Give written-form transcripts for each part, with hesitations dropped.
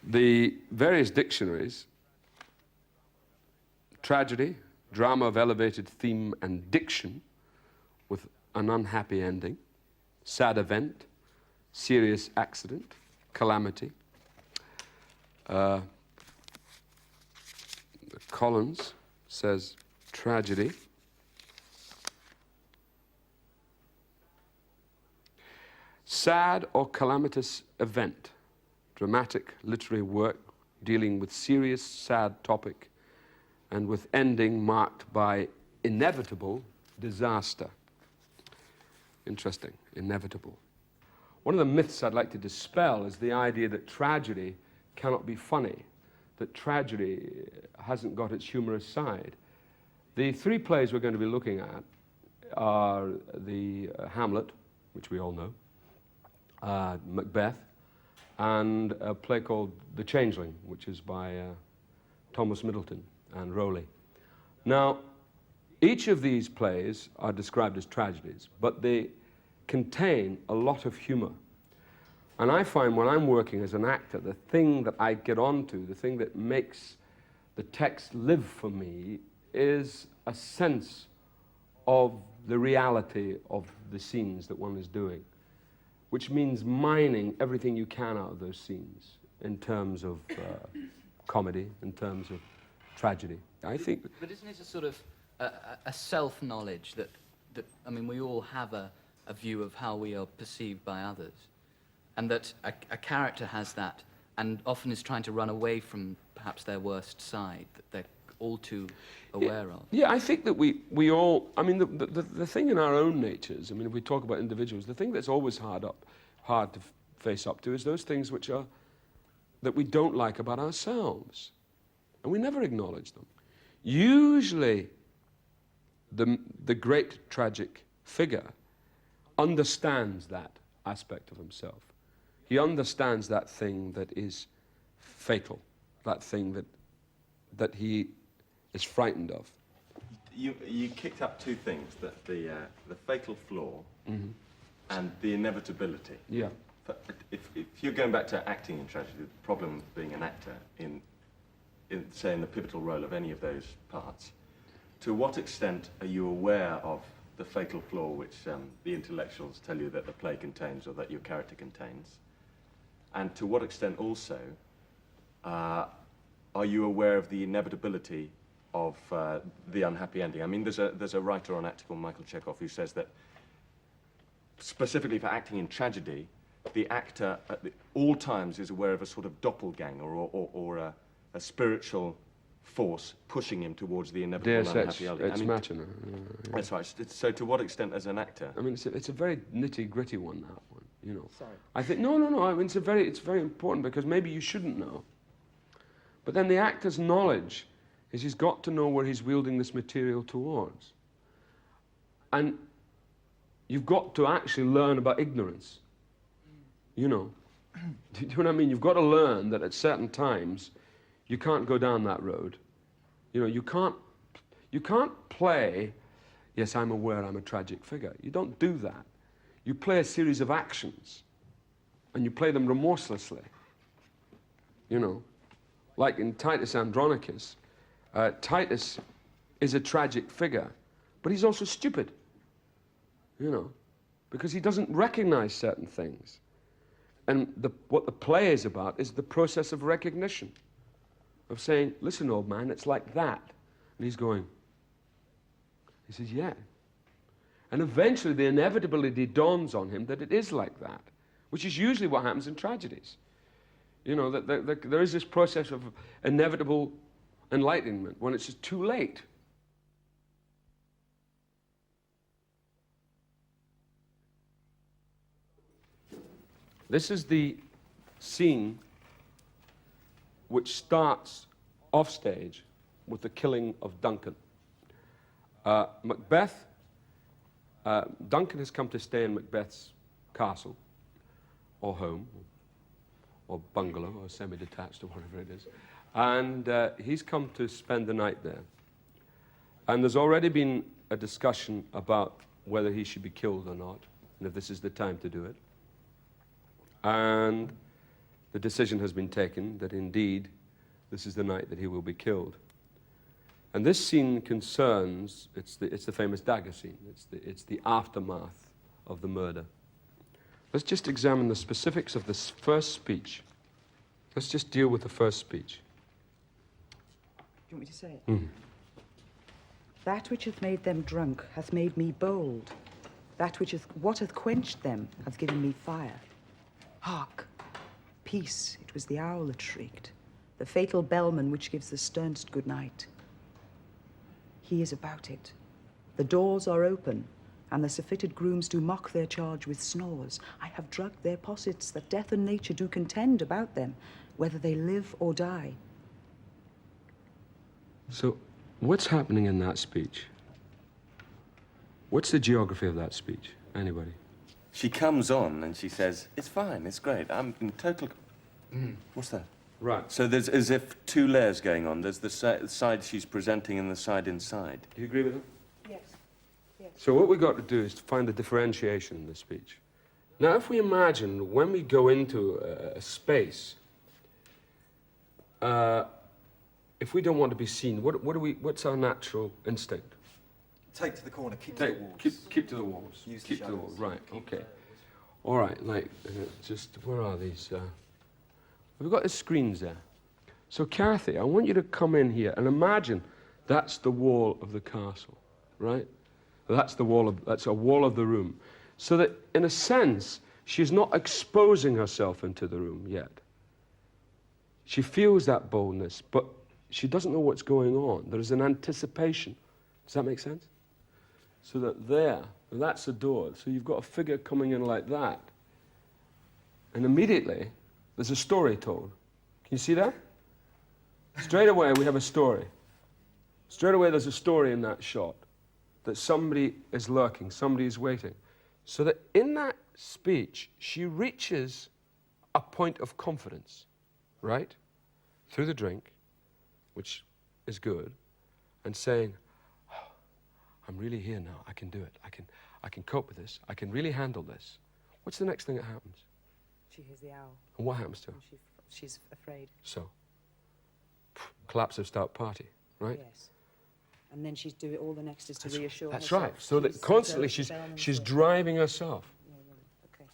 The various dictionaries, tragedy, drama of elevated theme and diction with an unhappy ending, sad event, serious accident, calamity. Collins says tragedy. Sad or calamitous event, dramatic literary work dealing with serious, sad topic and with ending marked by inevitable disaster. Interesting, inevitable. One of the myths I'd like to dispel is the idea that tragedy cannot be funny, that tragedy hasn't got its humorous side. The three plays we're going to be looking at are the Hamlet, which we all know, Macbeth, and a play called The Changeling, which is by Thomas Middleton and Rowley. Now, each of these plays are described as tragedies, but they contain a lot of humor. And I find when I'm working as an actor, the thing that I get onto, the thing that makes the text live for me is a sense of the reality of the scenes that one is doing, which means mining everything you can out of those scenes in terms of comedy, in terms of tragedy. I think. But isn't it a sort of a self-knowledge that, I mean, we all have a view of how we are perceived by others, and that a character has that and often is trying to run away from perhaps their worst side that they're all too aware of? Yeah, I think that we all, I mean, the thing in our own natures, I mean, if we talk about individuals, the thing that's always hard to face up to is those things which are, that we don't like about ourselves. And we never acknowledge them. Usually, the great tragic figure understands that aspect of himself. He understands that thing that is fatal, that thing that he is frightened of. You kicked up two things, that the fatal flaw and the inevitability. Yeah. If you're going back to acting in tragedy, the problem with being an actor in say, in the pivotal role of any of those parts, to what extent are you aware of the fatal flaw which the intellectuals tell you that the play contains or that your character contains? And to what extent also are you aware of the inevitability of the unhappy ending? I mean, there's a writer on acting called Michael Chekhov who says that specifically for acting in tragedy, the actor at all times is aware of a sort of doppelganger or a spiritual force pushing him towards the inevitable unhappy ending. It's Machina. That's right. So to what extent, as an actor? I mean, it's a very nitty-gritty one, that one, you know. Sorry. I think, no. I mean, it's very important because maybe you shouldn't know. But then the actor's knowledge is he's got to know where he's wielding this material towards. And you've got to actually learn about ignorance. You know. Do you know what I mean? You've got to learn that at certain times you can't go down that road. You know, you can't play, yes, I'm aware I'm a tragic figure. You don't do that. You play a series of actions, and you play them remorselessly. You know, like in Titus Andronicus, Titus is a tragic figure, but he's also stupid, you know, because he doesn't recognize certain things. And what the play is about is the process of recognition, of saying, listen, old man, it's like that. And he's going, he says, yeah. And eventually the inevitability dawns on him that it is like that, which is usually what happens in tragedies. You know, that there is this process of inevitable enlightenment when it's just too late. This is the scene which starts off stage with the killing of Duncan. Macbeth, Duncan has come to stay in Macbeth's castle, or home, or bungalow, or semi-detached, or whatever it is. And he's come to spend the night there. And there's already been a discussion about whether he should be killed or not, and if this is the time to do it. And the decision has been taken that indeed this is the night that he will be killed. And this scene concerns, it's the famous dagger scene. It's the aftermath of the murder. Let's just examine the specifics of this first speech. Let's just deal with the first speech. Do you want me to say it? That which hath made them drunk hath made me bold. That which what hath quenched them hath given me fire. Hark! Peace, it was the owl that shrieked, the fatal bellman which gives the sternst good night. He is about it. The doors are open, and the surfeited grooms do mock their charge with snores. I have drugged their possets, that death and nature do contend about them, whether they live or die. So, what's happening in that speech? What's the geography of that speech? Anybody? She comes on and she says, it's fine, it's great, I'm in total... What's that? Right. So there's as if two layers going on. There's the side she's presenting and the side inside. Do you agree with them? Yes. So what we've got to do is to find the differentiation in the speech. Now, if we imagine when we go into a space, if we don't want to be seen, what's our natural instinct? Take to the corner, keep to the walls. Keep to the walls. Use the keep to the shadows. walls. Right. Okay. All right. Like, just where are these? We've got the screens there. So, Kathy, I want you to come in here and imagine that's the wall of the castle, right? That's a wall of the room. So that, in a sense, she's not exposing herself into the room yet. She feels that boldness, but she doesn't know what's going on. There is an anticipation. Does that make sense? So that that's the door. So you've got a figure coming in like that. And immediately, there's a story told. Can you see that? Straight away, we have a story. Straight away, there's a story in that shot. That somebody is lurking, somebody is waiting. So that in that speech, she reaches a point of confidence, right? Through the drink, which is good, and saying, oh, I'm really here now, I can do it, I can cope with this, I can really handle this. What's the next thing that happens? She hears the owl. And what happens to her? And she's afraid. So, collapse of stout party, right? Yes. And then she's doing all the next is to reassure That's herself. right. So that constantly she's driving herself. Yeah, right. Okay.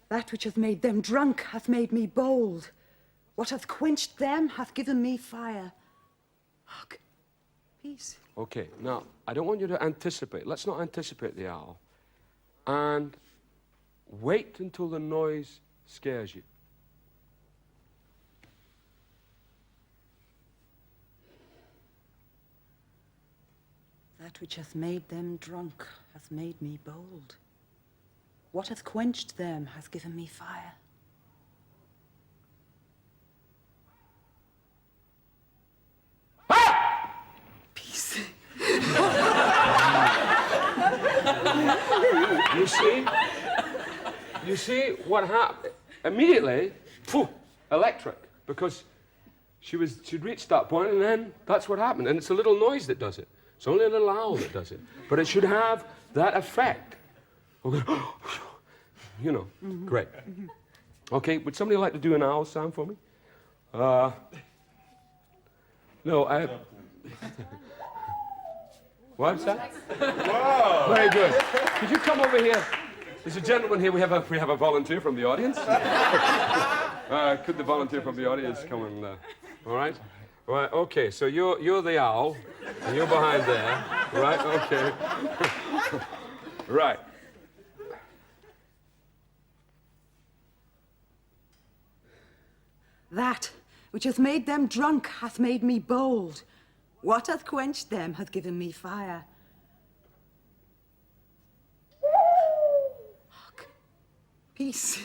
That which hath made them drunk hath made me bold. What hath quenched them hath given me fire. Hark! Peace. Okay, now, I don't want you to anticipate. Let's not anticipate the owl. And wait until the noise scares you. That which hath made them drunk hath made me bold. What hath quenched them hath given me fire. Peace. You see what happened? Immediately, phew, electric, because she'd reached that point, and then that's what happened. And it's a little noise that does it. It's only a little owl that does it. But it should have that effect. You know, great. Okay, would somebody like to do an owl sound for me? No, What's that? Whoa! Very good. Could you come over here? There's a gentleman here. We have a volunteer from the audience. Could the volunteer from the audience come and? All right. All right. Okay. So you're the owl, and you're behind there. Right. Okay. Right. That which hath made them drunk hath made me bold. What hath quenched them hath given me fire. Hark! Peace.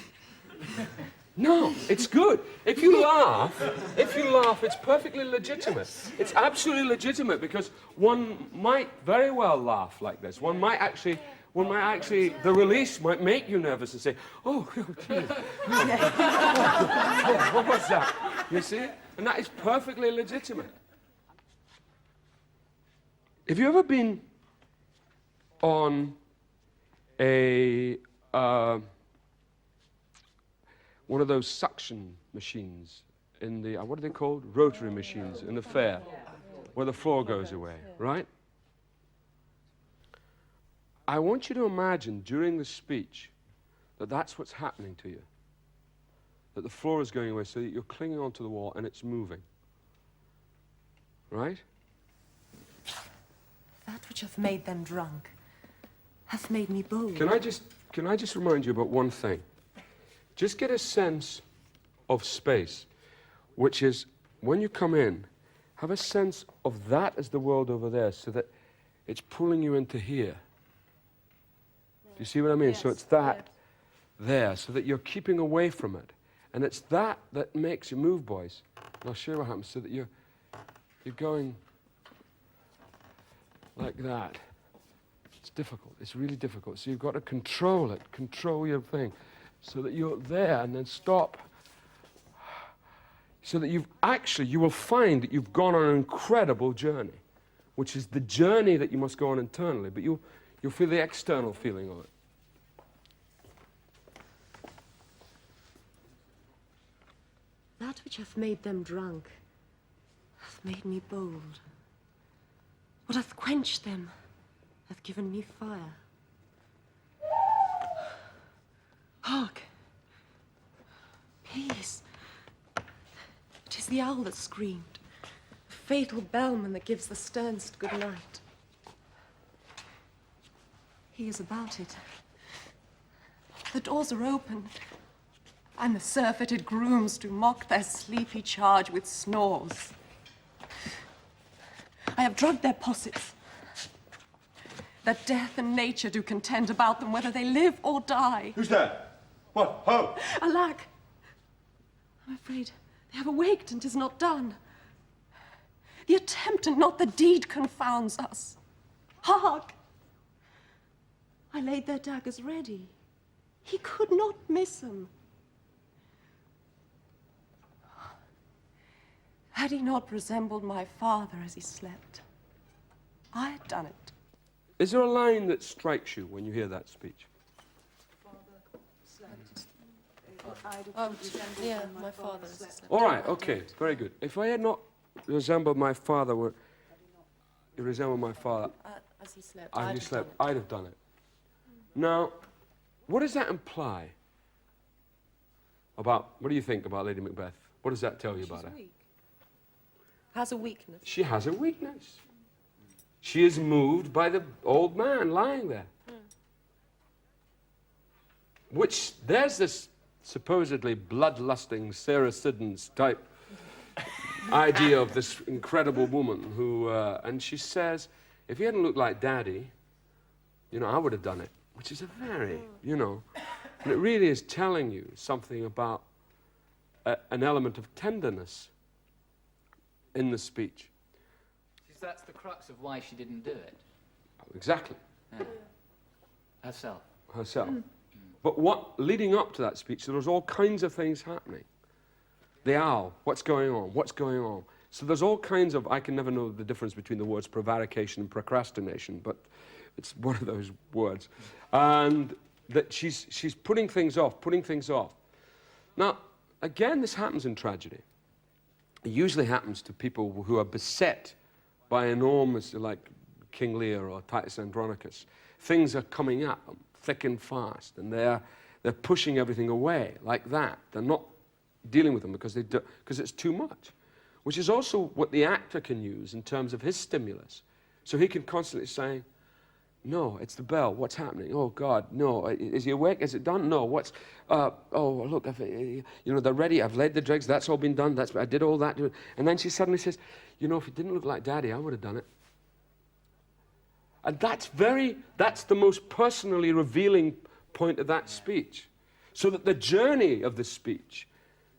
No, it's good. If you laugh, it's perfectly legitimate. It's absolutely legitimate because one might very well laugh like this. One might actually, the release might make you nervous and say, oh, geez. Oh, what was that? You see? And that is perfectly legitimate. Have you ever been on a one of those suction machines in the, what are they called? Rotary machines in the fair, where the floor goes away, right? I want you to imagine during the speech that that's what's happening to you. That the floor is going away so that you're clinging onto the wall and it's moving. Right? That which hath made them drunk hath made me bold. Can I just remind you about one thing? Just get a sense of space, which is, when you come in, have a sense of that as the world over there, so that it's pulling you into here. Do you see what I mean? Yes. So it's that there, so that you're keeping away from it. And it's that that makes you move, boys. And I'll show you what happens, so that you're going like that. It's difficult. It's really difficult. So you've got to control it, control your thing, so that you're there and then stop. So that you will find that you've gone on an incredible journey, which is the journey that you must go on internally, but you'll feel the external feeling of it. That which hath made them drunk hath made me bold. What hath quenched them hath given me fire. Hark! Peace! It is the owl that screamed, the fatal bellman that gives the sternest good night. He is about it. The doors are open, and the surfeited grooms do mock their sleepy charge with snores. I have drugged their possets, that death and nature do contend about them, whether they live or die. Who's there? What? Ho! Alack! I'm afraid they have awaked and 'tis not done. The attempt and not the deed confounds us. Hark! I laid their daggers ready. He could not miss them. Had he not resembled my father as he slept, I had done it. Is there a line that strikes you when you hear that speech? Yeah, my father as he slept. All right, okay, very good. If I had not resembled my father, you resemble my father, As he slept, as you slept, I'd have done it. Now, what does that imply about, what do you think about Lady Macbeth? What does that tell you about her? Weak. Has a weakness. She has a weakness. She is moved by the old man lying there. Which, there's this supposedly bloodlusting Sarah Siddons type idea of this incredible woman who, and she says, if he hadn't looked like Daddy, you know, I would have done it. Which is a very, you know, and it really is telling you something about an element of tenderness in the speech. That's the crux of why she didn't do it. Exactly. Yeah. Herself. Herself. But what, leading up to that speech, there was all kinds of things happening. The owl, what's going on? What's going on? So there's all kinds of, I can never know the difference between the words prevarication and procrastination, but it's one of those words. And that she's putting things off, putting things off. Now, again, this happens in tragedy. It usually happens to people who are beset by enormous, like King Lear or Titus Andronicus. Things are coming at them thick and fast, and they're pushing everything away like that. They're not dealing with them because it's too much, which is also what the actor can use in terms of his stimulus. So he can constantly say, no, it's the bell. What's happening? Oh, God, no. Is he awake? Is it done? No. What's... oh, look, you know, they're ready. I've laid the drugs. That's all been done. I did all that. And then she suddenly says, you know, if it didn't look like Daddy, I would have done it. And that's the most personally revealing point of that speech. So that the journey of the speech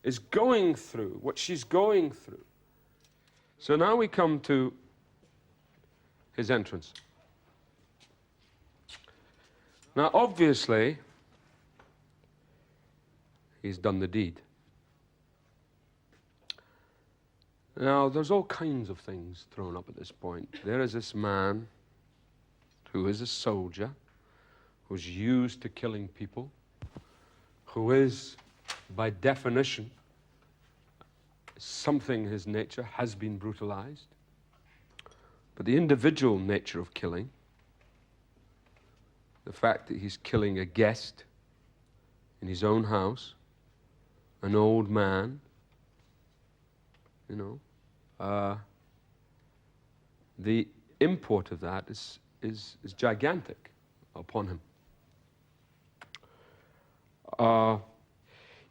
is going through what she's going through. So now we come to his entrance. Now, obviously, he's done the deed. Now, there's all kinds of things thrown up at this point. There is this man who is a soldier, who's used to killing people, who is, by definition, something in his nature has been brutalized. But the individual nature of killing, the fact that he's killing a guest in his own house, an old man, you know, the import of that is gigantic upon him.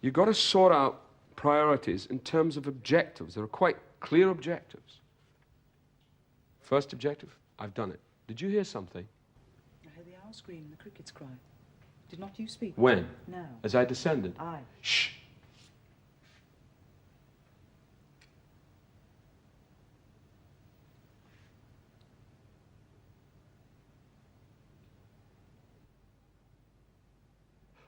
You've got to sort out priorities in terms of objectives. There are quite clear objectives. First objective, I've done it. Did you hear something? I heard the owl scream and the crickets cry. Did not you speak? When? Now. As I descended? Aye. Shh.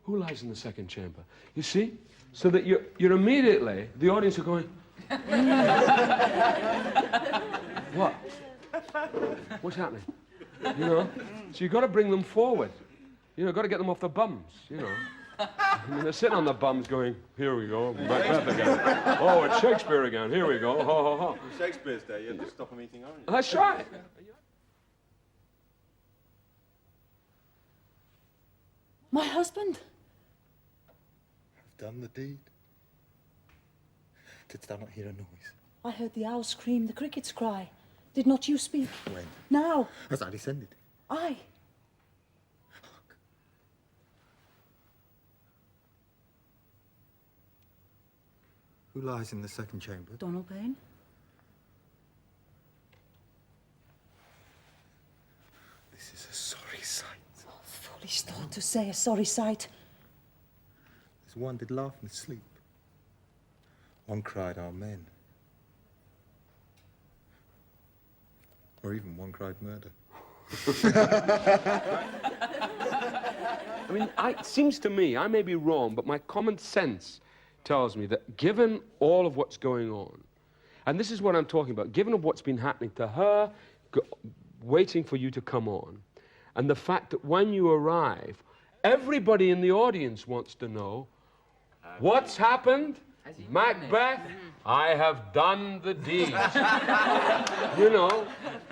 Who lies in the second chamber? You see? So that you're immediately, the audience are going, what? What's happening? You know? So you've got to bring them forward. You know, got to get them off the bums, you know. I mean, they're sitting on the bums going, here we go, Macbeth again. Oh, it's Shakespeare again, here we go, ha, ha, ha. On Shakespeare's day, you had to stop them eating oranges. That's right. My husband? I've done the deed. Didst thou not hear a noise? I heard the owl scream, the crickets cry. Did not you speak? When? Now. As I descended. I. Who lies in the second chamber? Donalbain? This is a sorry sight. Oh, foolish thought to say a sorry sight. As one did laugh in sleep. One cried, Amen. Or even one cried murder. I mean, it seems to me, I may be wrong, but my common sense tells me that given all of what's going on, and this is what I'm talking about, given what's been happening to her, waiting for you to come on, and the fact that when you arrive, everybody in the audience wants to know, what's happened? Macbeth, I have done the deed. You know,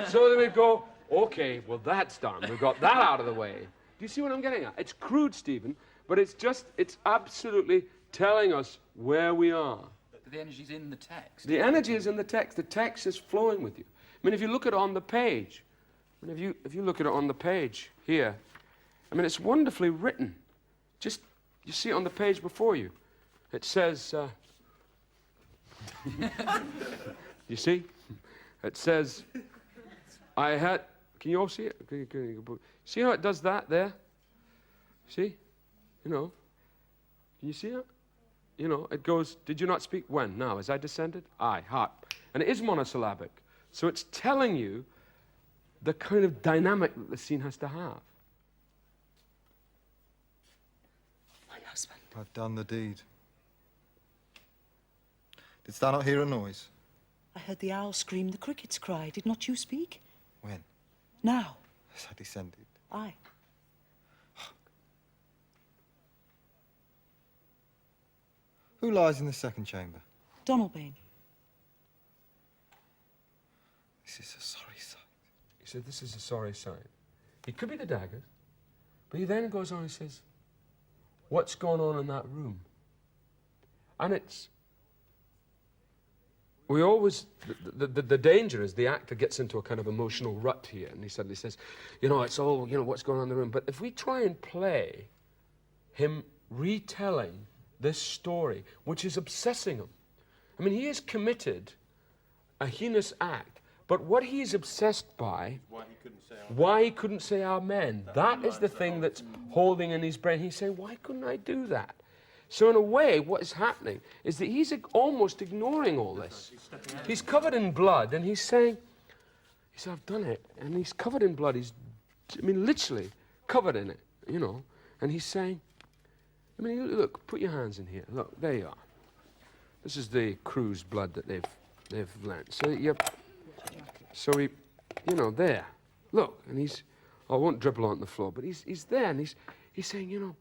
so they would go, okay, well, that's done. We've got that out of the way. Do you see what I'm getting at? It's crude, Stephen, but it's absolutely telling us where we are. But the energy's in the text. The energy is in the text. The text is flowing with you. I mean, if you look at it on the page, and if you look at it on the page here, I mean, it's wonderfully written. Just, you see it on the page before you. It says, you see? It says, can you all see it? See how it does that there? See? You know? Can you see it? You know, it goes, did you not speak? When? Now, as I descended? Aye, hot. And it is monosyllabic. So it's telling you the kind of dynamic that the scene has to have. My husband. I've done the deed. Didst thou not hear a noise? I heard the owl scream, the crickets cry. Did not you speak? When? Now. As I descended. I. Who lies in the second chamber? Donalbain. This is a sorry sight. He said, this is a sorry sign. It could be the daggers, but he then goes on and says, what's going on in that room? And it's, we always, the danger is the actor gets into a kind of emotional rut here, and he suddenly says, you know, it's all, you know, what's going on in the room. But if we try and play him retelling this story, which is obsessing him, I mean, he has committed a heinous act, but what he is obsessed by, why he couldn't say amen, that is the thing that's holding in his brain. He's saying, why couldn't I do that? So in a way, what is happening is that he's almost ignoring all this. He's covered in blood, and he's saying, he said, I've done it. And he's covered in blood. He's, I mean, literally covered in it, you know. And he's saying, I mean, look, put your hands in here. Look, there you are. This is the crew's blood that they've they've learnt. So he, you know, there, look, and I won't dribble on the floor, but he's there, and he's saying, you know,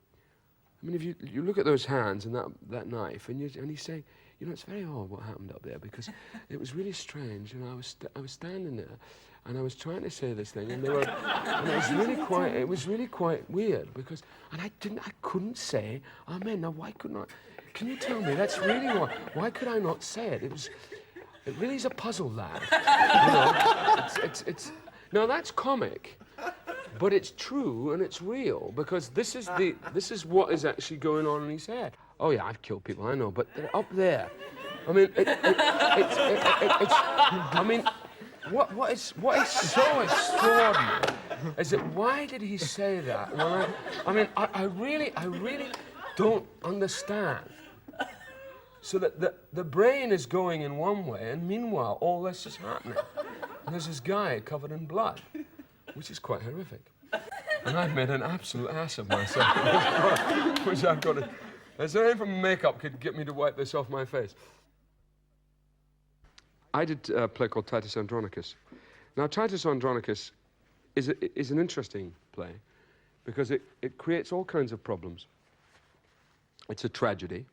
I mean, if you look at those hands and that knife, and he's saying, you know, it's very odd what happened up there, because it was really strange, and I was standing there, and I was trying to say this thing, and and it was really quite weird, because, and I couldn't say amen. Now, why couldn't I? Can you tell me? That's really why could I not say it? It really is a puzzle, lad. You know, it's now that's comic, but it's true and it's real, because this is what is actually going on in his head. Oh yeah, I've killed people, I know, but they're up there. I mean, I mean, what is so extraordinary is that why did he say that? Well, I really don't understand. So that the brain is going in one way, and meanwhile, all this is happening. And there's this guy covered in blood, which is quite horrific. And I've made an absolute ass of myself, which I've got to... Is there anything from makeup could get me to wipe this off my face? I did a play called Titus Andronicus. Now, Titus Andronicus is an interesting play because it creates all kinds of problems. It's a tragedy.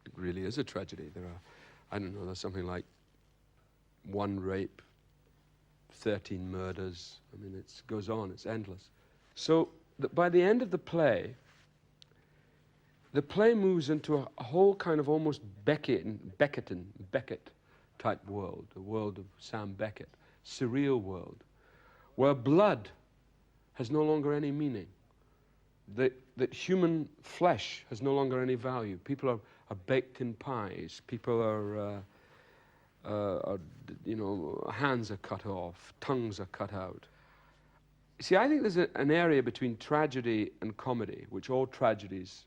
It really is a tragedy. There are, I don't know, there's something like 1 rape, 13 murders. I mean, it goes on, it's endless. So by the end of the play moves into a whole kind of almost Beckett type world, the world of Sam Beckett, surreal world, where blood has no longer any meaning, that human flesh has no longer any value. People are baked in pies. People are, you know, hands are cut off, tongues are cut out. See, I think there's an area between tragedy and comedy, which all tragedies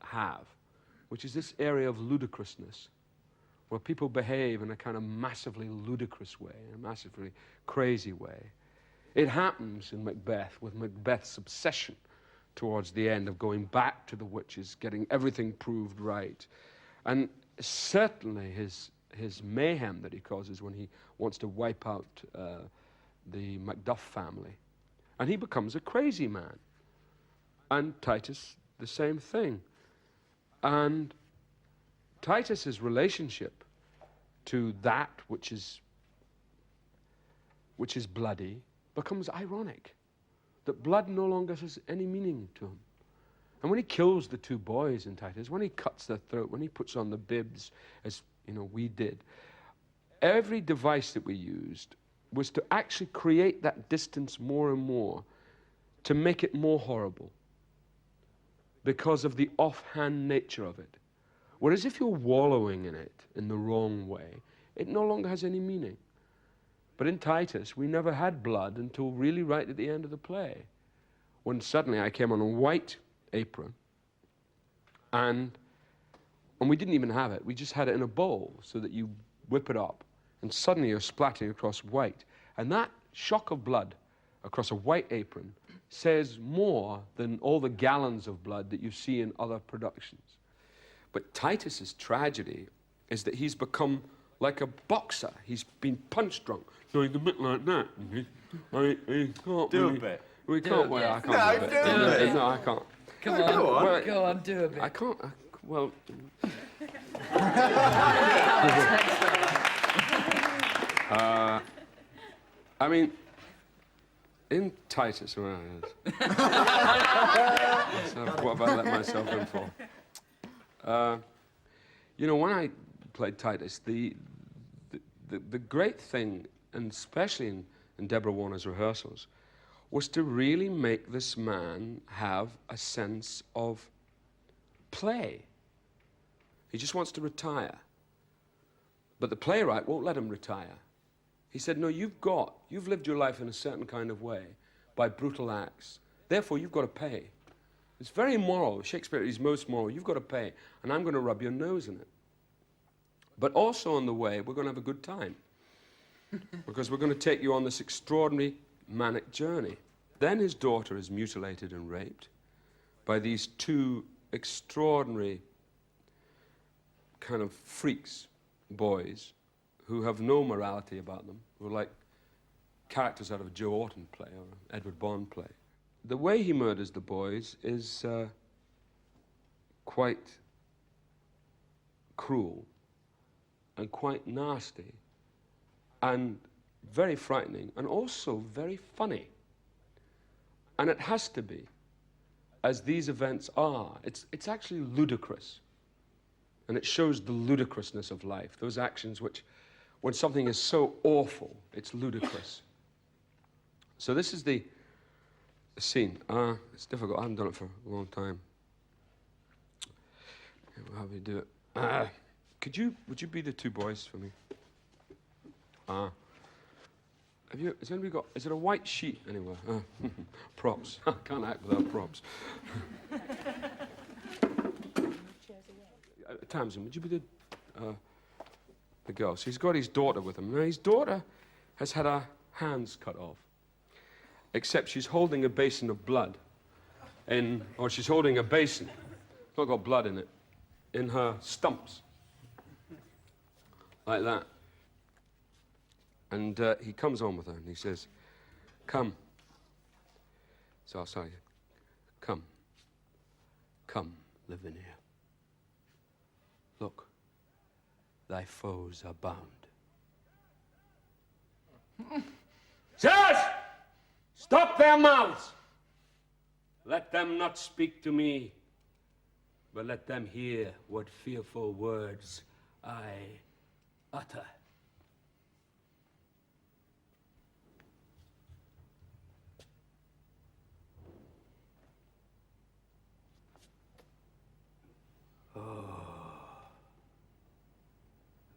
have, which is this area of ludicrousness, where people behave in a kind of massively ludicrous way, a massively crazy way. It happens in Macbeth with Macbeth's obsession towards the end of going back to the witches, getting everything proved right. And certainly his mayhem that he causes when he wants to wipe out the Macduff family. And he becomes a crazy man. And Titus, the same thing. And Titus's relationship to that which is bloody becomes ironic. That blood no longer has any meaning to him. And when he kills the 2 boys in Titus, when he cuts their throat, when he puts on the bibs, as you know we did, every device that we used was to actually create that distance more and more, to make it more horrible, because of the offhand nature of it. Whereas if you're wallowing in it in the wrong way, it no longer has any meaning. But in Titus, we never had blood until really right at the end of the play, when suddenly I came on a white apron, and we didn't even have it. We just had it in a bowl so that you whip it up, and suddenly you're splatting across white. And that shock of blood across a white apron says more than all the gallons of blood that you see in other productions. But Titus's tragedy is that he's become like a boxer. He's been punch drunk. So he's a bit like that. He can't Do really, a bit. We can't. Well, I can't. No, do a bit. do a bit. No, I can't. Come on, Well, go on, do a bit. I can't. Well. I mean, in Titus, well, what have I let myself in for? You know, when I played Titus, the great thing, and especially in Deborah Warner's rehearsals, was to really make this man have a sense of play. He just wants to retire. But the playwright won't let him retire. He said, no, you've lived your life in a certain kind of way, by brutal acts. Therefore, you've got to pay. It's very moral. Shakespeare is most moral. You've got to pay, and I'm going to rub your nose in it. But also on the way, we're going to have a good time, because we're going to take you on this extraordinary manic journey. Then his daughter is mutilated and raped by these 2 extraordinary kind of freaks, boys who have no morality about them, who are like characters out of a Joe Orton play or an Edward Bond play. The way he murders the boys is quite cruel and quite nasty and very frightening and also very funny. And it has to be, as these events are. It's actually ludicrous. And it shows the ludicrousness of life, those actions which, when something is so awful, it's ludicrous. So this is the scene. It's difficult. I haven't done it for a long time. How do we do it? Would you be the two boys for me? Has anybody got, is it a white sheet anywhere? Props. I can't act without props. Tamsin, would you be the girl? So he's got his daughter with him. Now, his daughter has had her hands cut off, except she's holding a basin of blood or she's holding a basin, it's not got blood in it, in her stumps, like that. And he comes on with her and he says, "Come." So I'll say, "Come, Lavinia. Look, thy foes are bound." Sirs! Stop their mouths! Let them not speak to me, but let them hear what fearful words I utter.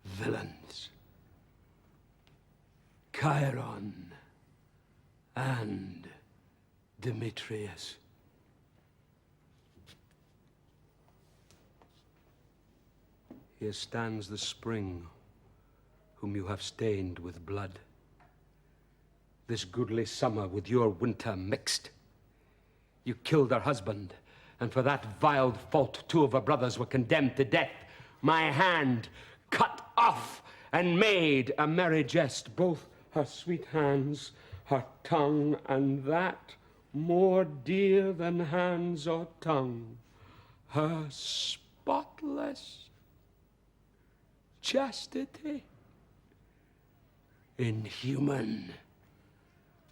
Villains, Chiron and Demetrius. Here stands the spring, whom you have stained with blood. This goodly summer with your winter mixed. You killed her husband, and for that vile fault, 2 of her brothers were condemned to death. My hand cut off and made a merry jest, both her sweet hands, her tongue, and that more dear than hands or tongue, her spotless chastity. Inhuman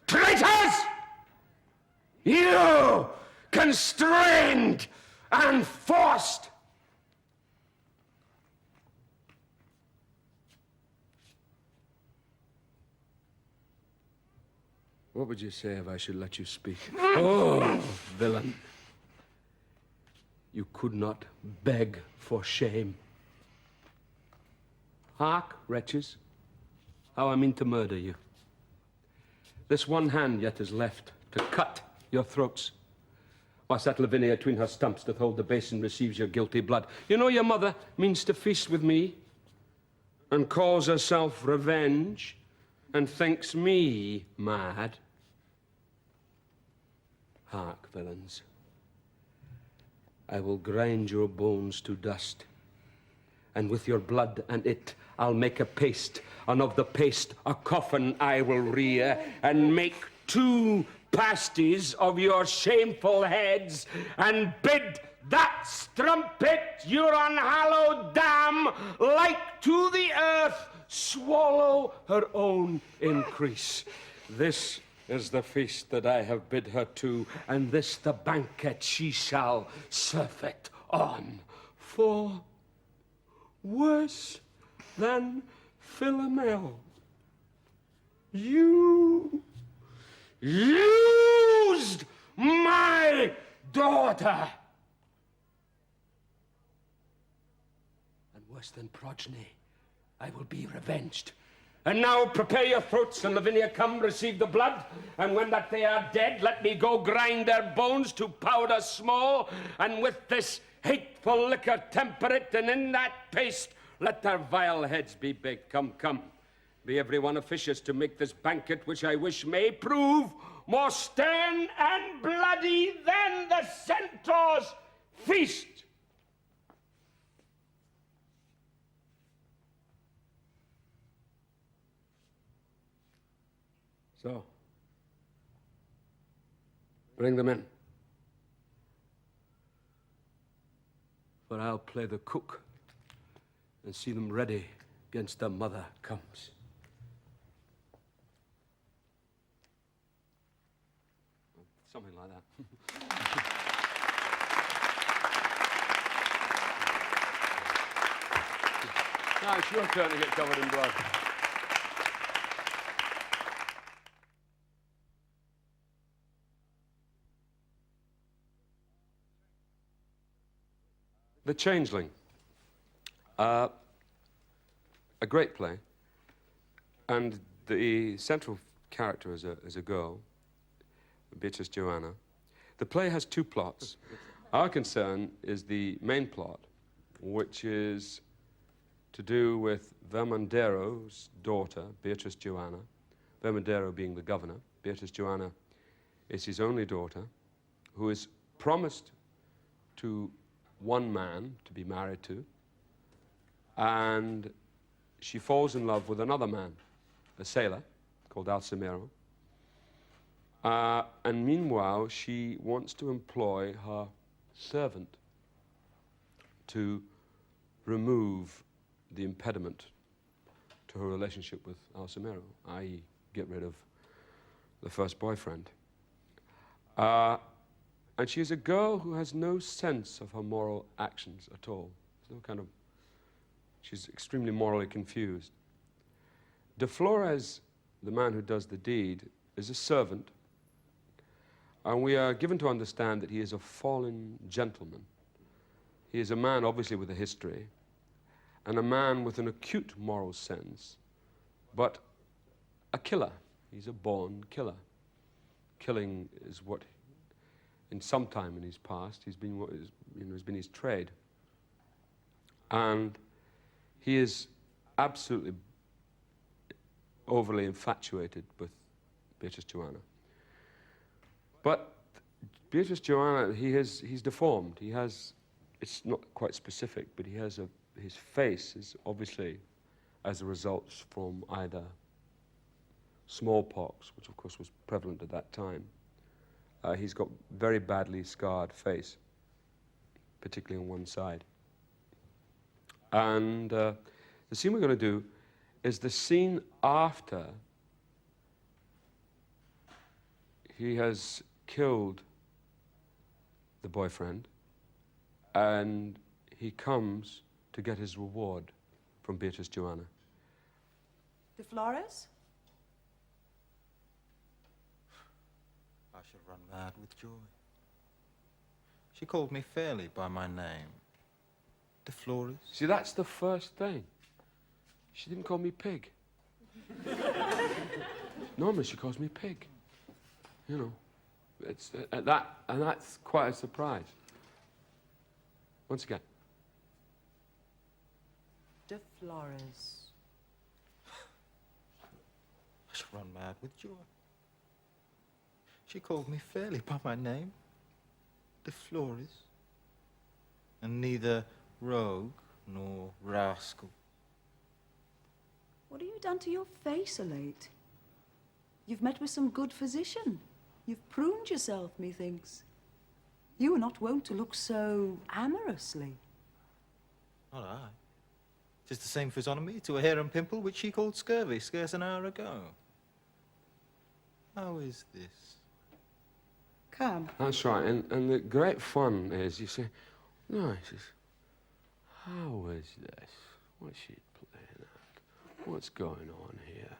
traitors! You constrained and forced. What would you say if I should let you speak? Oh, villain. You could not beg for shame. Hark, wretches, how I mean to murder you. This one hand yet is left to cut your throats, whilst that Lavinia between her stumps doth hold the basin receives your guilty blood. You know your mother means to feast with me, and calls herself revenge, and thinks me mad. Hark, villains. I will grind your bones to dust, and with your blood and it I'll make a paste, and of the paste a coffin I will rear, and make 2 pasties of your shameful heads, and bid that strumpet, your unhallowed dam, like to the earth, swallow her own increase. This is the feast that I have bid her to, and this the banquet she shall surfeit on. For worse than Philomel, you used my daughter. And worse than progeny, I will be revenged. And now prepare your throats, and Lavinia, come, receive the blood. And when that they are dead, let me go grind their bones to powder small. And with this hateful liquor temper it, and in that paste let their vile heads be baked. Come, come, be every one officious to make this banquet, which I wish may prove more stern and bloody than the centaur's feast. So, bring them in. For I'll play the cook and see them ready against their mother comes. Something like that. Now it's your turn to get covered in blood. The Changeling. A great play. And the central character is a girl, Beatrice Joanna. The play has two plots. Our concern is the main plot, which is to do with Vermandero's daughter, Beatrice Joanna. Vermandero being the governor. Beatrice Joanna is his only daughter, who is promised to one man to be married to, and she falls in love with another man, a sailor called Alcimero. And meanwhile, she wants to employ her servant to remove the impediment to her relationship with Alcimero, i.e. get rid of the first boyfriend. And she is a girl who has no sense of her moral actions at all. There's no kind of, she's extremely morally confused. De Flores, the man who does the deed, is a servant, and we are given to understand that he is a fallen gentleman. He is a man, obviously, with a history, and a man with an acute moral sense, but a killer. He's a born killer. Killing is what, in some time in his past, has been his trade. And he is absolutely overly infatuated with Beatrice Joanna. But Beatrice Joanna, he's deformed. He has, it's not quite specific, but he has his face is obviously as a result from either smallpox, which of course was prevalent at that time. He's got very badly scarred face, particularly on one side. And the scene we're going to do is the scene after he has killed the boyfriend, and he comes to get his reward from Beatrice Joanna. De Flores? I should run mad with joy. She called me fairly by my name. De Flores. See, that's the first thing. She didn't call me Pig. Normally she calls me Pig. You know, it's and that's quite a surprise. Once again. De Flores. I should run mad with joy. She called me fairly by my name, De Flores, and neither rogue nor rascal. What have you done to your face of late? You've met with some good physician. You've pruned yourself, methinks. You are not wont to look so amorously. Not I. 'Tis the same physiognomy to a hair and pimple which she called scurvy scarce an hour ago. How is this? Come. That's right, and the great fun is you say, no, he says, how is this? What's she playing at? What's going on here?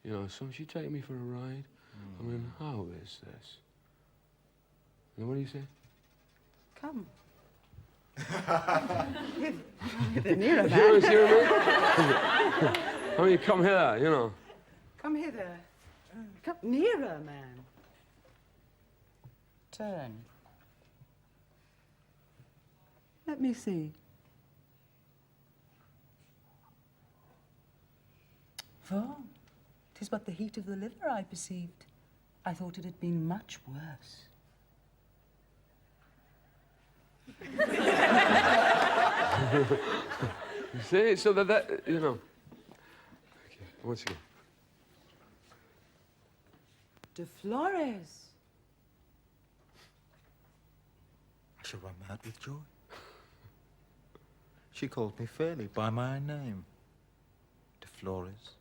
You know, so she taking me for a ride? I mean, how is this? And what do you say? Come. The nearer You man. see what I mean? I mean, come here, you know. Come hither. Come nearer, man. Turn. Let me see. Oh, 'tis but the heat of the liver, I perceived. I thought it had been much worse. You see, so that you know. Okay, once again. De Flores. I shall run mad with joy. She called me fairly by my name, De Flores,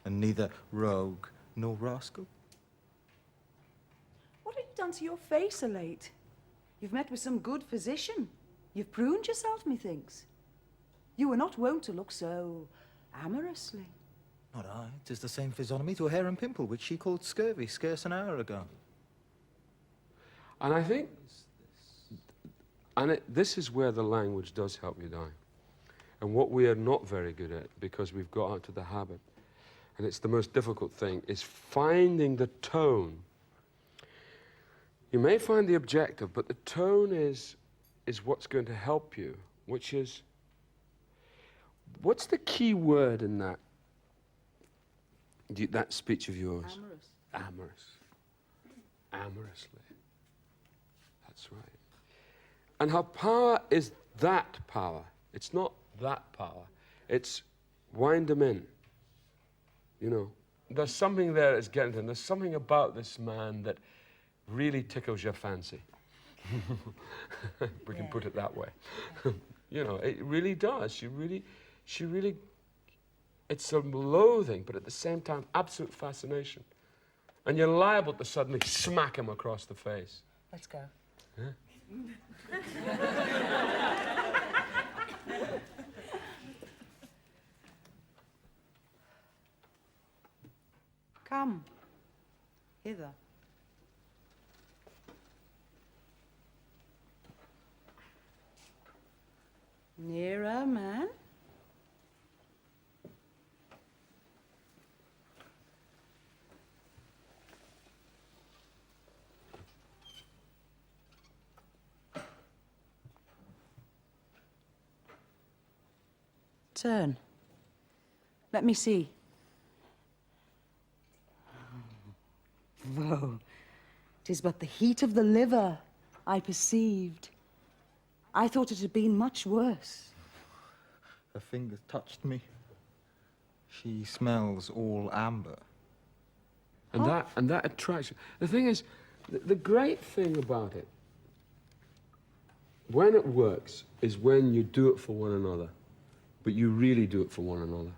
and neither rogue nor rascal. What have you done to your face of late? You've met with some good physician. You've pruned yourself, methinks. You were not wont to look so amorously. Not I. 'Tis the same physiognomy to a hair and pimple, which she called scurvy scarce an hour ago. And I think, this is where the language does help you, Di. And what we are not very good at, because we've got out of the habit, and it's the most difficult thing, is finding the tone. You may find the objective, but the tone is what's going to help you, which is, what's the key word in that speech of yours? Amorous. Amorous. Amorously. That's right. And her power is that power. It's not that power. It's wind them in. You know, there's something there that's getting to them. There's something about this man that really tickles your fancy. We can put it that way. You know, it really does. She really, it's a loathing, but at the same time, absolute fascination. And you're liable to suddenly smack him across the face. Let's go. Yeah? Come. Hither. Nearer, man. Turn. Let me see. Woe, 'tis but the heat of the liver, I perceived. I thought it had been much worse. Her finger touched me. She smells all amber. And that attraction. The thing is, the great thing about it, when it works, is when you do it for one another, but you really do it for one another.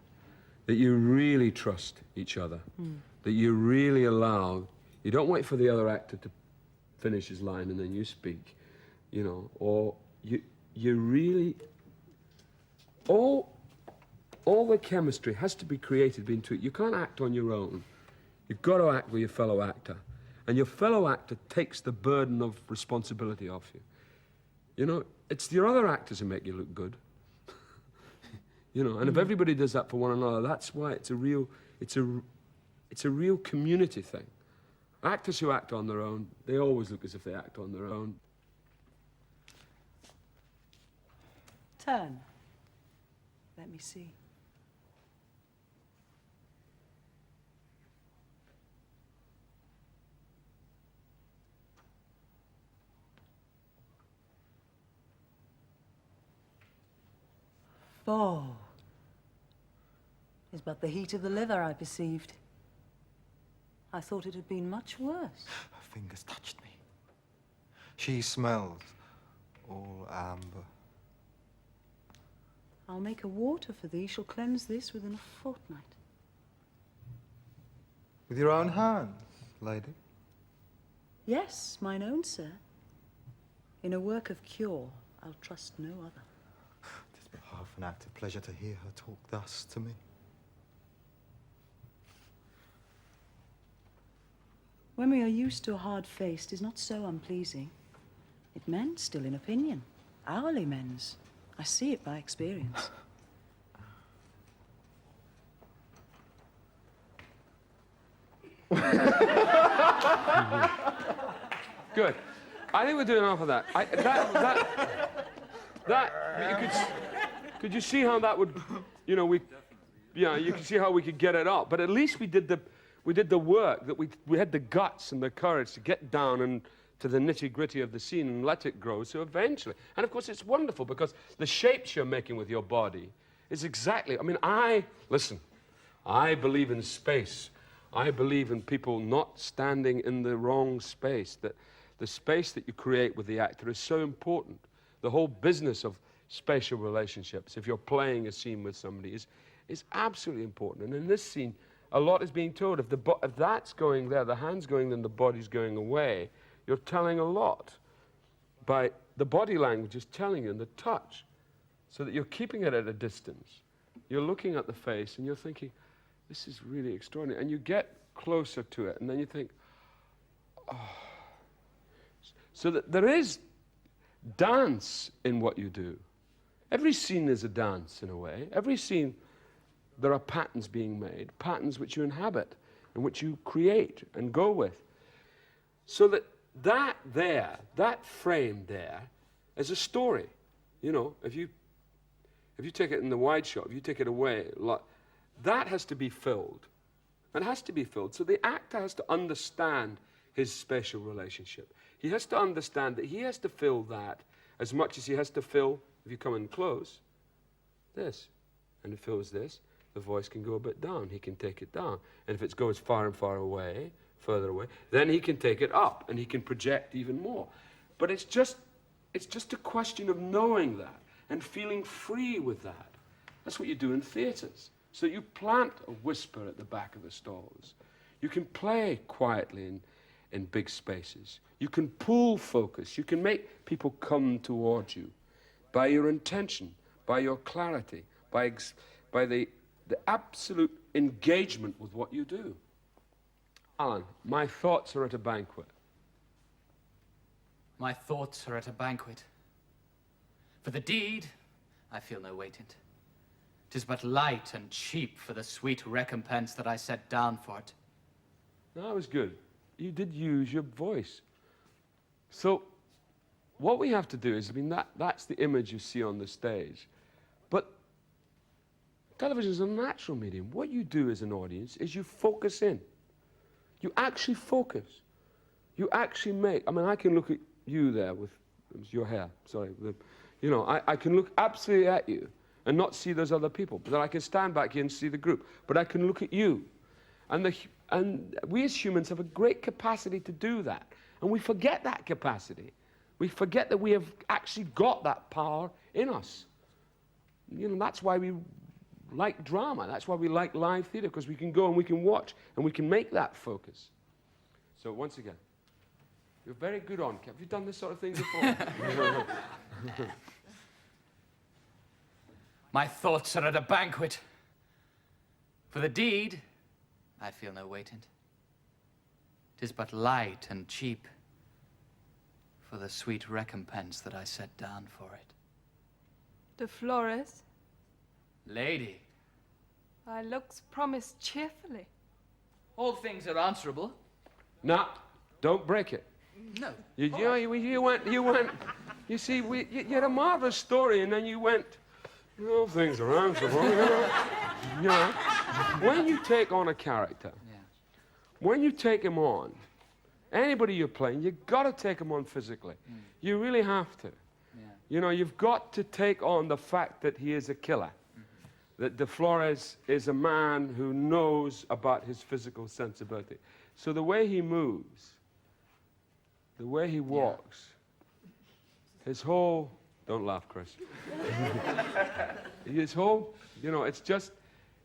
That you really trust each other. That you really allow, you don't wait for the other actor to finish his line and then you speak, you know, or you really, all the chemistry has to be created into it. You can't act on your own. You've got to act with your fellow actor. And your fellow actor takes the burden of responsibility off you. You know, it's your other actors who make you look good. You know, and if everybody does that for one another, that's why it's a real community thing. Actors who act on their own, they always look as if they act on their own. Turn. Let me see. Foe is but the heat of the liver, I perceived. I thought it had been much worse. Her fingers touched me. She smells all amber. I'll make a water for thee, shall cleanse this within a fortnight. With your own hands, lady? Yes, mine own, sir. In a work of cure, I'll trust no other. 'Tis but half an act of pleasure to hear her talk thus to me. When we are used to a hard face, 'tis not so unpleasing. It mends still in opinion. Hourly mends. I see it by experience. Good. I think we're doing enough of that. Could you see how that would, you know, you can see how we could get it up. But at least we did the work, that we had the guts and the courage to get down and to the nitty-gritty of the scene and let it grow, so eventually. And of course, it's wonderful because the shapes you're making with your body is exactly, I mean, listen, I believe in space I believe in people not standing in the wrong space, that the space that you create with the actor is so important. The whole business of spatial relationships, if you're playing a scene with somebody, is absolutely important. And in this scene, a lot is being told. If that's going there, the hand's going, then the body's going away, you're telling a lot. By the body language is telling you, and the touch, so that you're keeping it at a distance. You're looking at the face, and you're thinking, this is really extraordinary. And you get closer to it, and then you think, oh. So that there is dance in what you do. Every scene is a dance, in a way. Every scene, there are patterns being made, patterns which you inhabit, and which you create and go with. So that frame there is a story. You know, if you take it in the wide shot, if you take it away, that has to be filled. It has to be filled. So the actor has to understand his spatial relationship. He has to understand that he has to fill that as much as he has to fill, if you come in close, this. And it fills this, the voice can go a bit down. He can take it down. And if it goes far and far away, further away, then he can take it up and he can project even more. But it's just a question of knowing that and feeling free with that. That's what you do in theatres. So you plant a whisper at the back of the stalls. You can play quietly in big spaces. You can pull focus. You can make people come towards you by your intention, by your clarity, by the absolute engagement with what you do. Alan, my thoughts are at a banquet. My thoughts are at a banquet. For the deed, I feel no weight in't. 'Tis but light and cheap for the sweet recompense that I set down for it. That was good. You did use your voice. So, what we have to do is, I mean, that's the image you see on the stage. But television is a natural medium. What you do as an audience is you focus in. You actually focus. You actually make. I mean, I can look at you there with your hair. Sorry. You know, I can look absolutely at you and not see those other people. But then I can stand back here and see the group. But I can look at you. And we as humans have a great capacity to do that. And we forget that capacity. We forget that we have actually got that power in us. You know, that's why we like drama. That's why we like live theatre, because we can go and we can watch and we can make that focus. So once again, you're very good on. Have you done this sort of thing before? My thoughts are at a banquet. For the deed, I feel no weight in't. 'Tis but light and cheap for the sweet recompense that I set down for it. De Flores, Lady, thy looks promise cheerfully. all things are answerable. No, don't break it. No. You went. You see, you had a marvelous story, and then you went. Well, things are answerable. You know. When you take on a character, when you take him on, anybody you're playing, you've got to take him on physically. You really have to. You know, you've got to take on the fact that he is a killer. That De Flores is a man who knows about his physical sensibility. So the way he moves, the way he walks, his whole, don't laugh, Chris. His whole, you know, it's just,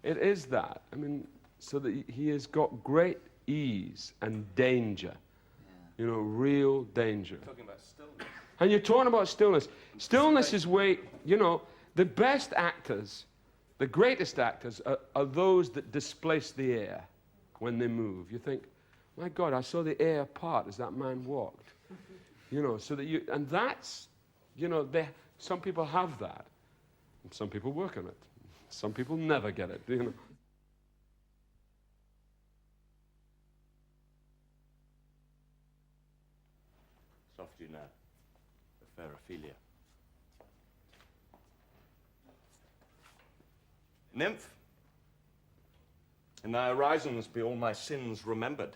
it is that. I mean, so that he has got great ease and danger. You know, real danger. Talking about stillness. And you're talking about stillness. Stillness is way, you know, the best actors, the greatest actors are those that displace the air when they move. You think, my God, I saw the air part as that man walked. You know, so that you, and that's, you know, some people have that. And some people work on it. Some people never get it, you know. Soft you now, the fair Ophelia. Nymph, in thy orisons be all my sins remembered.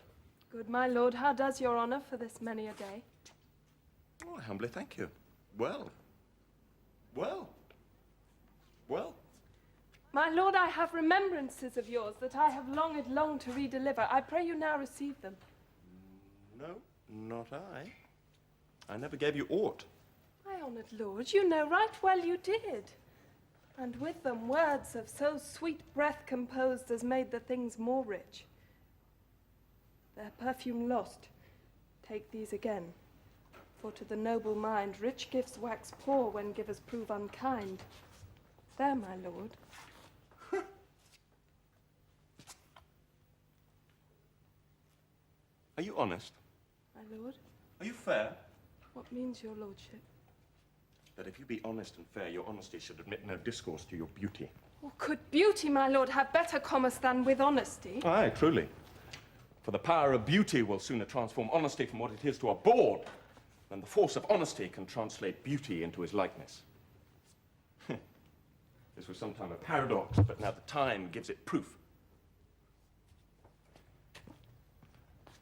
Good my lord, how does your honour for this many a day? Oh, I humbly thank you. Well. Well. Well. My lord, I have remembrances of yours that I have longed to redeliver. I pray you now receive them. No, not I. I never gave you aught. My honoured lord, you know right well you did. And with them words of so sweet breath composed as made the things more rich. Their perfume lost, take these again. For to the noble mind, rich gifts wax poor when givers prove unkind. There, my lord. Are you honest? My lord, Are you fair? what means your lordship? That if you be honest and fair, your honesty should admit no discourse to your beauty. Or could beauty, my lord, have better commerce than with honesty? Aye, truly. For the power of beauty will sooner transform honesty from what it is to a bawd than the force of honesty can translate beauty into his likeness. This was sometime a paradox, but now the time gives it proof.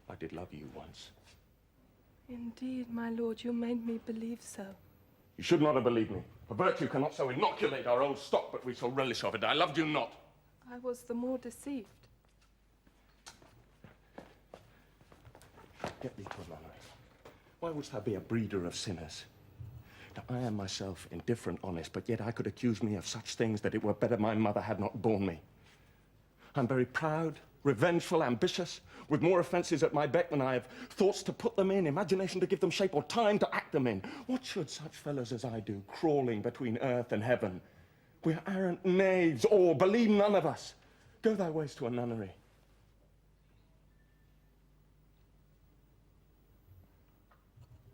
I did love you once. Indeed, my lord, you made me believe so. You should not have believed me. For virtue cannot so inoculate our old stock, but we shall relish of it. I loved you not. I was the more deceived. Get thee to a nunnery. Why wouldst thou be a breeder of sinners? Now, I am myself indifferent honest, but yet I could accuse me of such things that it were better my mother had not borne me. I'm very proud, revengeful, ambitious, with more offences at my beck than I have thoughts to put them in, imagination to give them shape, or time to act them in. What should such fellows as I do, crawling between earth and heaven? We're arrant knaves, all, believe none of us. Go thy ways to a nunnery.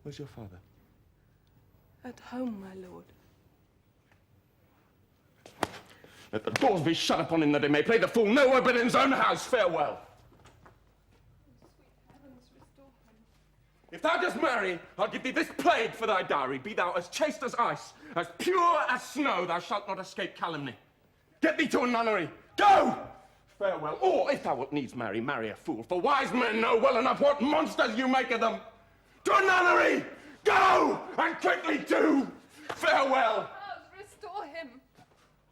Where's your father? At home, my lord. Let the doors be shut upon him that he may play the fool nowhere but in his own house. Farewell. Sweet heavens, restore him. If thou dost marry, I'll give thee this plaid for thy dowry. Be thou as chaste as ice, as pure as snow, thou shalt not escape calumny. Get thee to a nunnery. Go! Farewell. Or, if thou wilt needs marry, marry a fool. For wise men know well enough what monsters you make of them. To a nunnery! Go! And quickly too! Farewell! Restore him.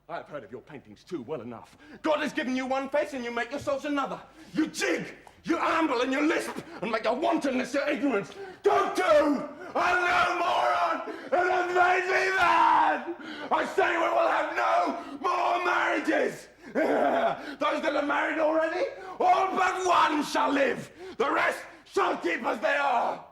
I've heard of your paintings too well enough. God has given you one face and you make yourselves another. You jig, you amble and you lisp and make your wantonness your ignorance. Go to! I'm no moron and it made me mad! I say we will have no more marriages! Those that are married already, all but one shall live. The rest shall keep as they are.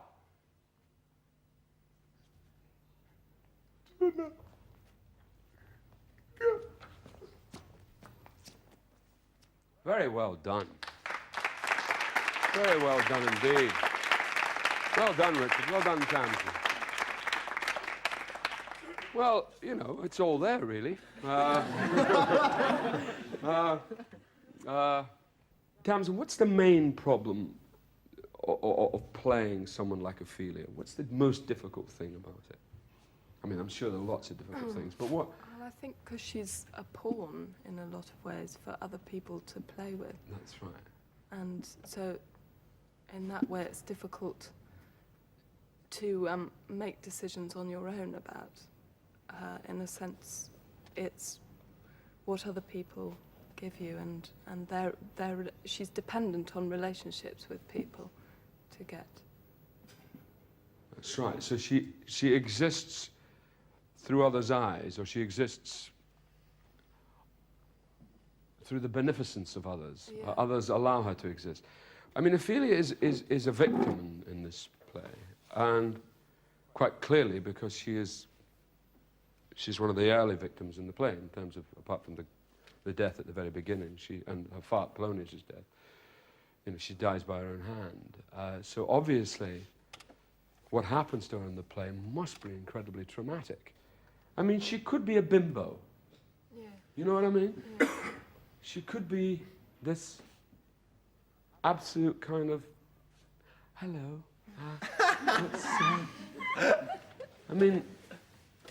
Very well done. Very well done indeed. Well done, Richard. Well done, Tamsin. Well, you know, it's all there, really. Tamsin, what's the main problem of playing someone like Ophelia? What's the most difficult thing about it? I mean, I'm sure there are lots of difficult things, but what? Well, I think because she's a pawn in a lot of ways for other people to play with. That's right. And so, in that way, it's difficult to make decisions on your own about her. In a sense, it's what other people give you, and she's dependent on relationships with people to get. That's right. So she exists through others' eyes, or she exists through the beneficence of others. Yeah. Others allow her to exist. I mean, Ophelia is a victim in this play, and quite clearly because she's one of the early victims in the play in terms of, apart from the death at the very beginning, and her father Polonius's death. You know, she dies by her own hand. So obviously, what happens to her in the play must be incredibly traumatic. I mean, she could be a bimbo. Yeah. You know what I mean? Yeah. She could be this absolute kind of, hello. I mean,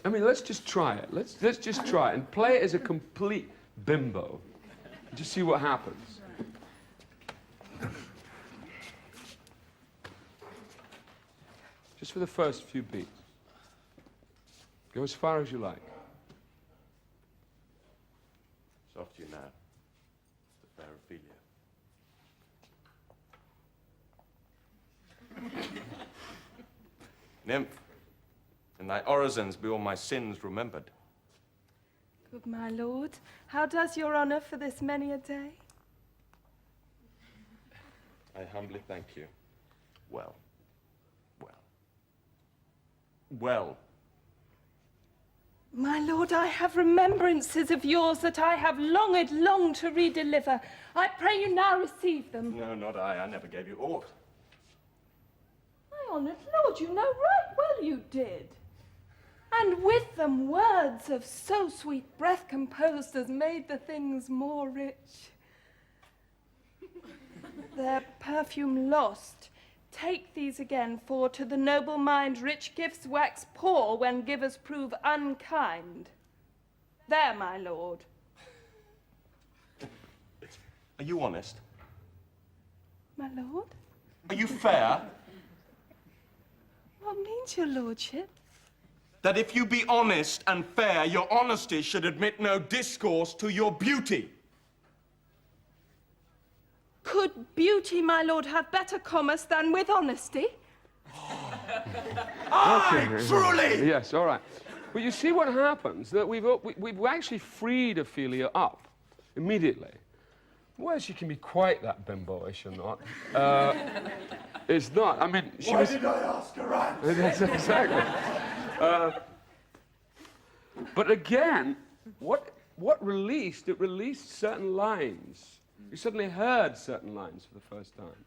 let's just try it. Let's just try it and play it as a complete bimbo. Just see what happens. Just for the first few beats. Go as far as you like. So Soft you now, the fair Ophelia. Nymph, in thy orisons be all my sins remembered. Good my lord, how does your honour for this many a day? I humbly thank you. Well, well, well. My lord, I have remembrances of yours that I have longed long to redeliver. I pray you now receive them. No, not I never gave you aught. My honoured lord, you know right well you did. And with them words of so sweet breath composed as made the things more rich. Their perfume lost, take these again, for to the noble mind rich gifts wax poor when givers prove unkind. There, my lord. Are you honest? My lord? Are you fair? What means your lordship? That if you be honest and fair, your honesty should admit no discourse to your beauty. Could beauty, my lord, have better commerce than with honesty? Aye, truly! Yes, all right. But you see what happens, that we've actually freed Ophelia up immediately. Well, she can be quite that bimboish or not. It's not. I mean, she Why was... did I ask her out? That's exactly. But again, what released? It released certain lines. You suddenly heard certain lines for the first time.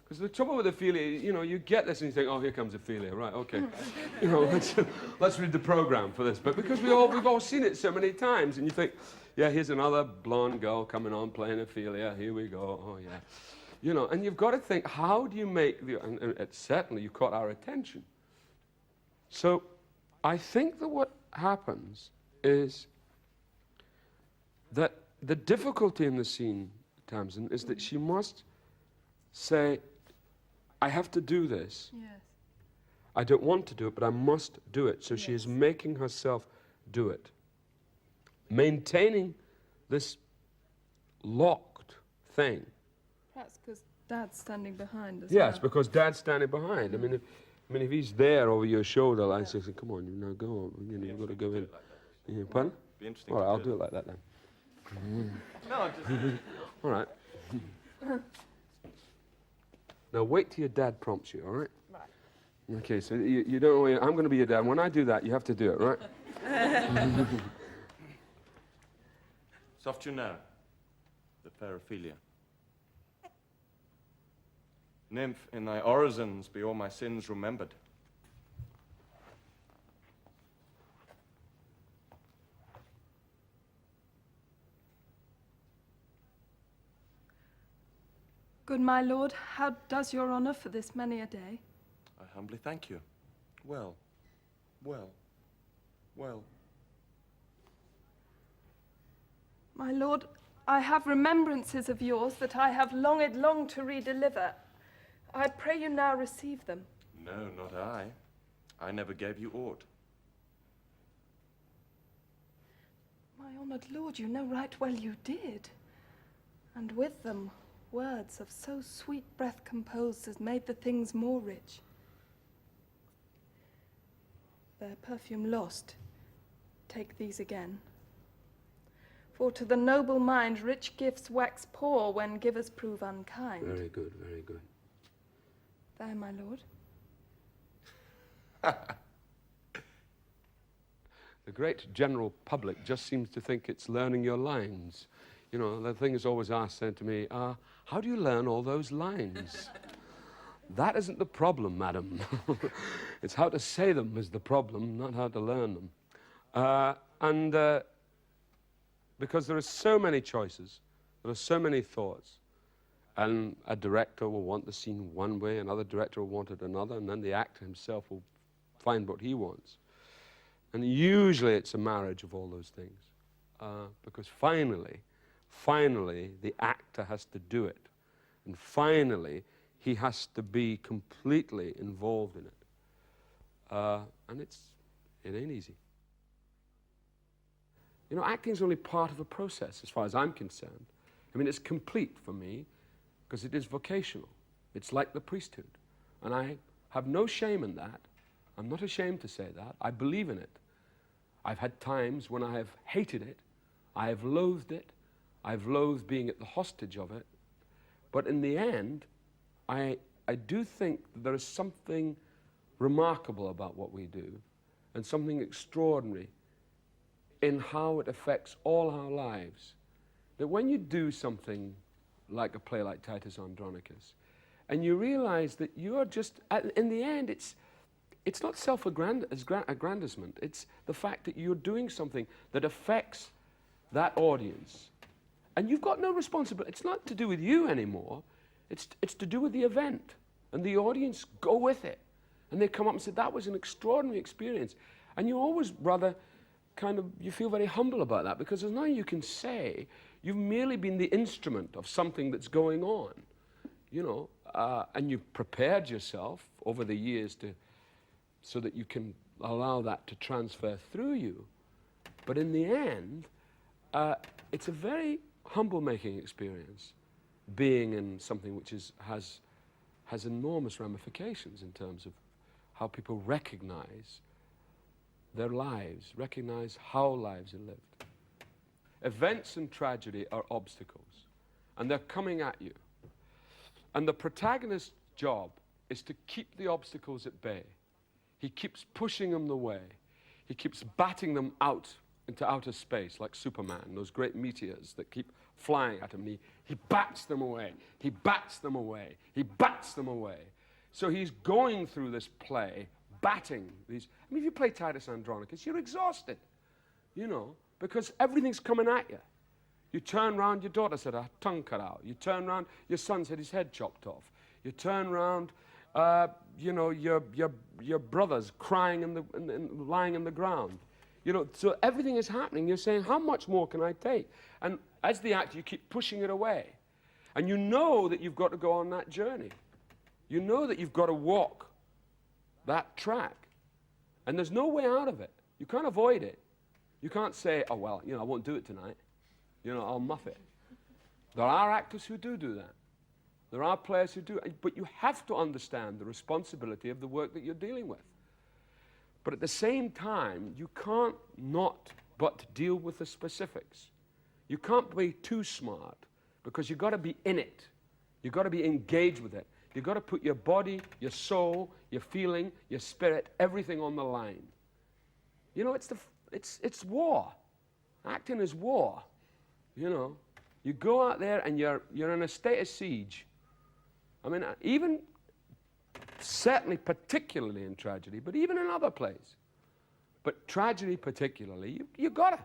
Because the trouble with Ophelia, you know, you get this and you think, oh, here comes Ophelia, right, okay. You know, let's read the program for this. But because we've all seen it so many times, and you think, yeah, here's another blonde girl coming on playing Ophelia, here we go, oh yeah. You know, and you've got to think, how do you make the, and certainly you caught our attention. So I think that what happens is that the difficulty in the scene, Tamsin, is that she must say, I have to do this. Yes. I don't want to do it, but I must do it. So she is making herself do it. Maintaining this locked thing. Perhaps because Dad's standing behind as Yes, well. because Dad's standing behind. I mean, if he's there over your shoulder, like, say, come on, you know, go on. You know, you've got to go in. Yeah, pardon? Be interesting. All right, I'll do it like that then. No, just... All right. Now wait till your dad prompts you, all right? Right. Okay, so you don't know, I'm going to be your dad. When I do that, you have to do it, right? Soft you know, the fair Ophelia. Nymph, in thy orisons be all my sins remembered. Good my lord, how does your honour for this many a day? I humbly thank you. Well, well, well. My lord, I have remembrances of yours that I have longed long to redeliver. I pray you now receive them. No, not I. I never gave you aught. My honoured lord, you know right well you did. And with them, words of so sweet breath composed as made the things more rich. Their perfume lost, take these again. For to the noble mind rich gifts wax poor when givers prove unkind. Very good, very good. There, my lord. The great general public just seems to think it's learning your lines. You know, the thing is always asked, said to me, how do you learn all those lines? That isn't the problem, madam. It's how to say them is the problem, not how to learn them. Because there are so many choices, there are so many thoughts, and a director will want the scene one way, another director will want it another, and then the actor himself will find what he wants. And usually it's a marriage of all those things. Because finally, the actor has to do it. And finally, he has to be completely involved in it. And it ain't easy. You know, acting's only part of a process, as far as I'm concerned. I mean, it's complete for me, because it is vocational. It's like the priesthood. And I have no shame in that. I'm not ashamed to say that. I believe in it. I've had times when I have hated it. I have loathed it. I've loathed being at the hostage of it. But in the end, I do think that there is something remarkable about what we do, and something extraordinary in how it affects all our lives. That when you do something like a play like Titus Andronicus, and you realize that you are just, in the end, it's not self-aggrandizement. It's the fact that you're doing something that affects that audience. And you've got no responsibility. It's not to do with you anymore. It's to do with the event. And the audience go with it. And they come up and say, that was an extraordinary experience. And you always rather you feel very humble about that, because there's nothing you can say. You've merely been the instrument of something that's going on, you know, and you've prepared yourself over the years so that you can allow that to transfer through you. But in the end, it's a very humble-making experience, being in something which has enormous ramifications in terms of how people recognize their lives, recognize how lives are lived. Events and tragedy are obstacles, and they're coming at you. And the protagonist's job is to keep the obstacles at bay. He keeps pushing them away. He keeps batting them out into outer space, like Superman, those great meteors that keep flying at him. He bats them away. He bats them away. He bats them away. So he's going through this play, batting these. I mean, if you play Titus Andronicus, you're exhausted, you know, because everything's coming at you. You turn round, your daughter's had her tongue cut out. You turn round, your son's had his head chopped off. You turn round, you know, your brother's crying lying in the ground. You know, so everything is happening. You're saying, how much more can I take? And as the actor, you keep pushing it away. And you know that you've got to go on that journey. You know that you've got to walk that track. And there's no way out of it. You can't avoid it. You can't say, oh, well, you know, I won't do it tonight. You know, I'll muff it. There are actors who do that. There are players who do. But you have to understand the responsibility of the work that you're dealing with. But at the same time, you can't not but deal with the specifics. You can't be too smart, because you've got to be in it. You've got to be engaged with it. You've got to put your body, your soul, your feeling, your spirit, everything on the line. You know, it's war. Acting is war. You know, you go out there and you're in a state of siege. I mean, even certainly particularly in tragedy, but even in other plays. But tragedy particularly, you gotta.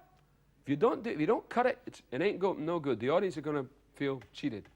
If you don't cut it, it ain't no good. The audience are gonna feel cheated.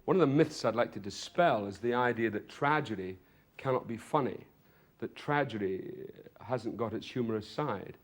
One of the myths I'd like to dispel is the idea that tragedy cannot be funny, that tragedy hasn't got its humorous side.